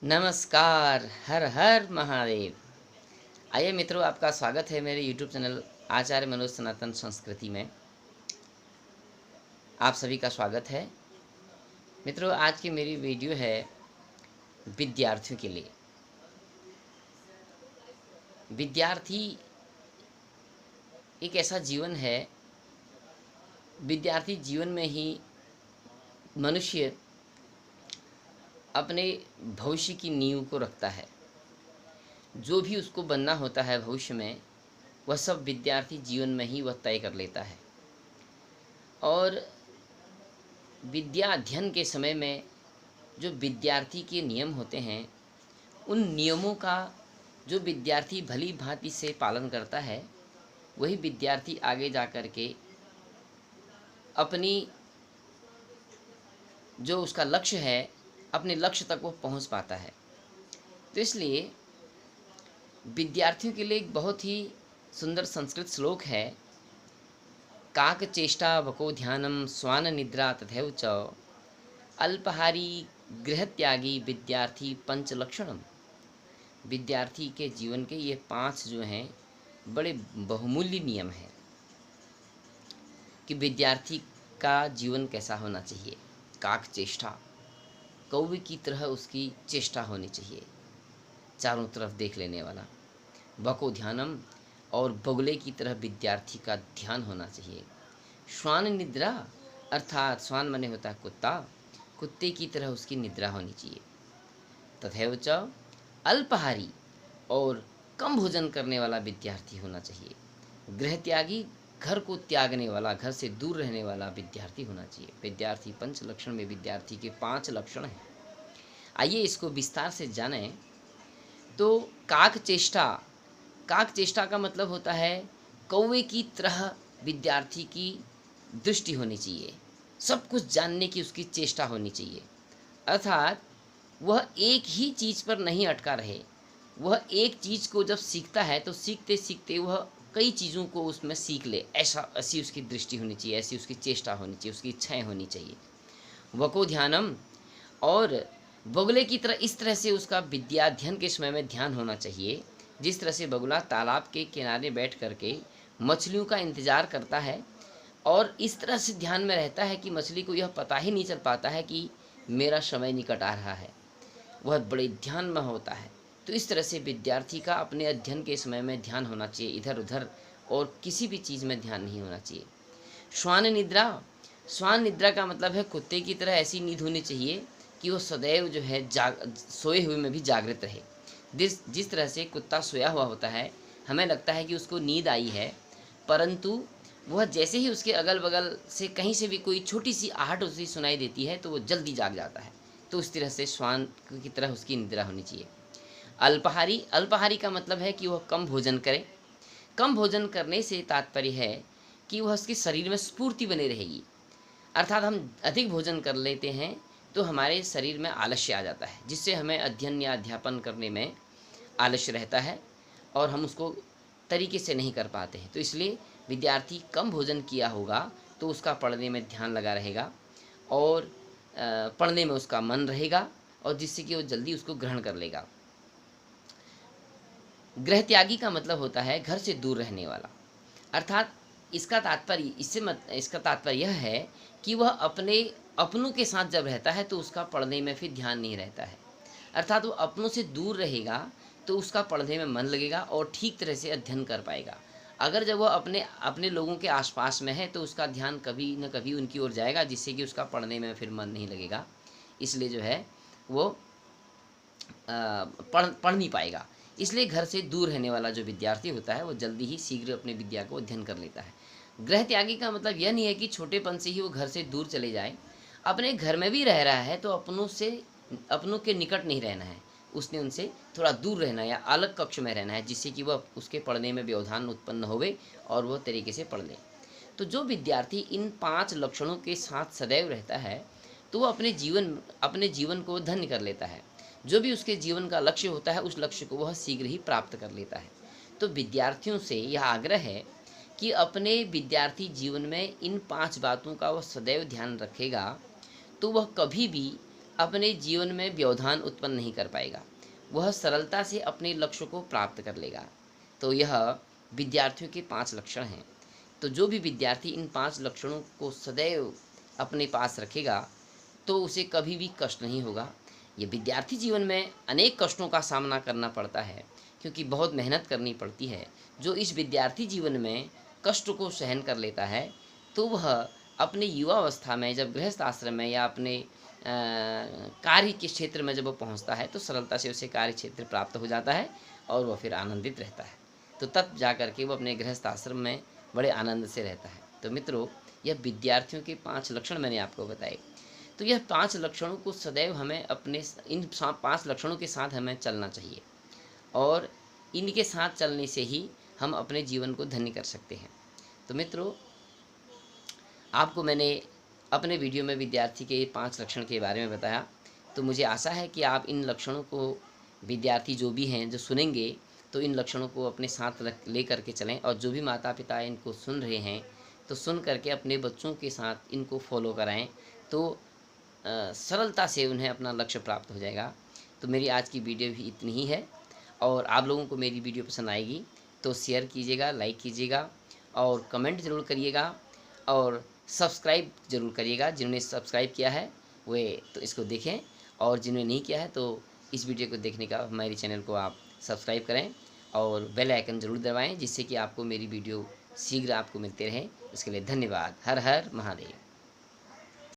नमस्कार। हर हर महादेव। आइए मित्रों, आपका स्वागत है मेरे YouTube चैनल आचार्य मनोज सनातन संस्कृति में। आप सभी का स्वागत है मित्रों। आज की मेरी वीडियो है विद्यार्थियों के लिए। विद्यार्थी एक ऐसा जीवन है, विद्यार्थी जीवन में ही मनुष्य अपने भविष्य की नींव को रखता है। जो भी उसको बनना होता है भविष्य में, वह सब विद्यार्थी जीवन में ही वह तय कर लेता है। और विद्या अध्ययन के समय में जो विद्यार्थी के नियम होते हैं, उन नियमों का जो विद्यार्थी भली भांति से पालन करता है, वही विद्यार्थी आगे जा कर के अपनी जो उसका लक्ष्य है, अपने लक्ष्य तक वो पहुंच पाता है। तो इसलिए विद्यार्थियों के लिए एक बहुत ही सुंदर संस्कृत श्लोक है, काक चेष्टा बको ध्यानम स्वान निद्रा तथैव च अल्पहारी गृह त्यागी विद्यार्थी पंच लक्षणम। विद्यार्थी के जीवन के ये 5 जो हैं बड़े बहुमूल्य नियम हैं कि विद्यार्थी का जीवन कैसा होना चाहिए। काक चेष्टा, कौवे की तरह उसकी चेष्टा होनी चाहिए, चारों तरफ देख लेने वाला। बको ध्यानम, और बगुले की तरह विद्यार्थी का ध्यान होना चाहिए। श्वान निद्रा, अर्थात श्वान माने होता है कुत्ता, कुत्ते की तरह उसकी निद्रा होनी चाहिए। तथैव च अल्पहारी, और कम भोजन करने वाला विद्यार्थी होना चाहिए। गृह त्यागी, घर को त्यागने वाला, घर से दूर रहने वाला विद्यार्थी होना चाहिए। विद्यार्थी पंच लक्षण में विद्यार्थी के 5 लक्षण हैं। आइए इसको विस्तार से जानें। तो काक चेष्टा, काक चेष्टा का मतलब होता है कौवे की तरह विद्यार्थी की दृष्टि होनी चाहिए, सब कुछ जानने की उसकी चेष्टा होनी चाहिए। अर्थात वह एक ही चीज़ पर नहीं अटका रहे। वह एक चीज़ को जब सीखता है तो सीखते सीखते वह कई चीज़ों को उसमें सीख ले, ऐसी उसकी दृष्टि होनी चाहिए, ऐसी उसकी चेष्टा होनी चाहिए, उसकी इच्छाएं होनी चाहिए। वको ध्यानम, और बगुले की तरह इस तरह से उसका विद्याध्ययन के समय में ध्यान होना चाहिए, जिस तरह से बगुला तालाब के किनारे बैठ करके मछलियों का इंतज़ार करता है और इस तरह से ध्यान में रहता है कि मछली को यह पता ही नहीं चल पाता है कि मेरा समय निकट आ रहा है। वह बड़े ध्यान में होता है। तो इस तरह से विद्यार्थी का अपने अध्ययन के समय में ध्यान होना चाहिए, इधर उधर और किसी भी चीज़ में ध्यान नहीं होना चाहिए। श्वान निद्रा, श्वान निद्रा का मतलब है कुत्ते की तरह ऐसी नींद होनी चाहिए कि वो सदैव जो है सोए हुए में भी जागृत रहे। जिस तरह से कुत्ता सोया हुआ होता है, हमें लगता है कि उसको नींद आई है, परंतु वह जैसे ही उसके अगल बगल से कहीं से भी कोई छोटी सी आहट उसे सुनाई देती है तो वो जल्दी जाग जाता है। तो उस तरह से श्वान की तरह उसकी निद्रा होनी चाहिए। अल्पाहारी, अल्पाहारी का मतलब है कि वह कम भोजन करे। कम भोजन करने से तात्पर्य है कि वह उसके शरीर में स्फूर्ति बनी रहेगी। अर्थात हम अधिक भोजन कर लेते हैं तो हमारे शरीर में आलस्य आ जाता है, जिससे हमें अध्ययन या अध्यापन करने में आलस्य रहता है और हम उसको तरीके से नहीं कर पाते हैं। तो इसलिए विद्यार्थी कम भोजन किया होगा तो उसका पढ़ने में ध्यान लगा रहेगा और पढ़ने में उसका मन रहेगा, और जिससे कि वो जल्दी उसको ग्रहण कर लेगा। गृह त्यागी का मतलब होता है घर से दूर रहने वाला। अर्थात इसका तात्पर्य यह है कि वह अपने अपनों के साथ जब रहता है तो उसका पढ़ने में फिर ध्यान नहीं रहता है। अर्थात वो अपनों से दूर रहेगा तो उसका पढ़ने में मन लगेगा और ठीक तरह से अध्ययन कर पाएगा। अगर जब वह अपने अपने लोगों के आसपास में है तो उसका ध्यान कभी न कभी उनकी ओर जाएगा, जिससे कि उसका पढ़ने में फिर मन नहीं लगेगा। इसलिए जो है वो पढ़ नहीं पाएगा। इसलिए घर से दूर रहने वाला जो विद्यार्थी होता है वो जल्दी ही शीघ्र अपने विद्या को अध्ययन कर लेता है। गृह त्यागी का मतलब यह नहीं है कि छोटेपन से ही वो घर से दूर चले जाए। अपने घर में भी रह रहा है तो अपनों के निकट नहीं रहना है, उसने उनसे थोड़ा दूर रहना है या अलग कक्ष में रहना है, जिससे कि वह उसके पढ़ने में व्यवधान उत्पन्न होवे और वह तरीके से पढ़ ले। तो जो विद्यार्थी इन 5 लक्षणों के साथ सदैव रहता है तो वह अपने जीवन को धन्य कर लेता है। जो भी उसके जीवन का लक्ष्य होता है उस लक्ष्य को वह शीघ्र ही प्राप्त कर लेता है। तो विद्यार्थियों से यह आग्रह है कि अपने विद्यार्थी जीवन में इन 5 बातों का वह सदैव ध्यान रखेगा तो वह कभी भी अपने जीवन में व्यवधान उत्पन्न नहीं कर पाएगा, वह सरलता से अपने लक्ष्य को प्राप्त कर लेगा। तो यह विद्यार्थियों के 5 लक्षण हैं। तो जो भी विद्यार्थी इन 5 लक्षणों को सदैव अपने पास रखेगा, तो उसे कभी भी कष्ट नहीं होगा। ये विद्यार्थी जीवन में अनेक कष्टों का सामना करना पड़ता है, क्योंकि बहुत मेहनत करनी पड़ती है। जो इस विद्यार्थी जीवन में कष्ट को सहन कर लेता है, तो वह अपने युवावस्था में जब गृहस्थ आश्रम में या अपने कार्य के क्षेत्र में जब वो पहुंचता है, तो सरलता से उसे कार्य क्षेत्र प्राप्त हो जाता है और वह फिर आनंदित रहता है। तो तब जा कर के वो अपने गृहस्थ आश्रम में बड़े आनंद से रहता है। तो मित्रों, यह विद्यार्थियों के 5 लक्षण मैंने आपको बताए। तो यह 5 लक्षणों को सदैव हमें अपने इन 5 लक्षणों के साथ हमें चलना चाहिए, और इनके साथ चलने से ही हम अपने जीवन को धन्य कर सकते हैं। तो मित्रों, आपको मैंने अपने वीडियो में विद्यार्थी के 5 लक्षण के बारे में बताया। तो मुझे आशा है कि आप इन लक्षणों को, विद्यार्थी जो भी हैं जो सुनेंगे, तो इन लक्षणों को अपने साथ ले करके चलें। और जो भी माता पिता इनको सुन रहे हैं, तो सुन करके अपने बच्चों के साथ इनको फॉलो कराएं, तो सरलता से उन्हें अपना लक्ष्य प्राप्त हो जाएगा। तो मेरी आज की वीडियो भी इतनी ही है, और आप लोगों को मेरी वीडियो पसंद आएगी तो शेयर कीजिएगा, लाइक कीजिएगा और कमेंट ज़रूर करिएगा, और सब्सक्राइब ज़रूर करिएगा। जिन्होंने सब्सक्राइब किया है वे तो इसको देखें, और जिन्होंने नहीं किया है तो इस वीडियो को देखने का हमारे चैनल को आप सब्सक्राइब करें और बेल आइकन ज़रूर दबाएं, जिससे कि आपको मेरी वीडियो शीघ्र आपको मिलते रहे। इसके लिए धन्यवाद। हर हर महादेव।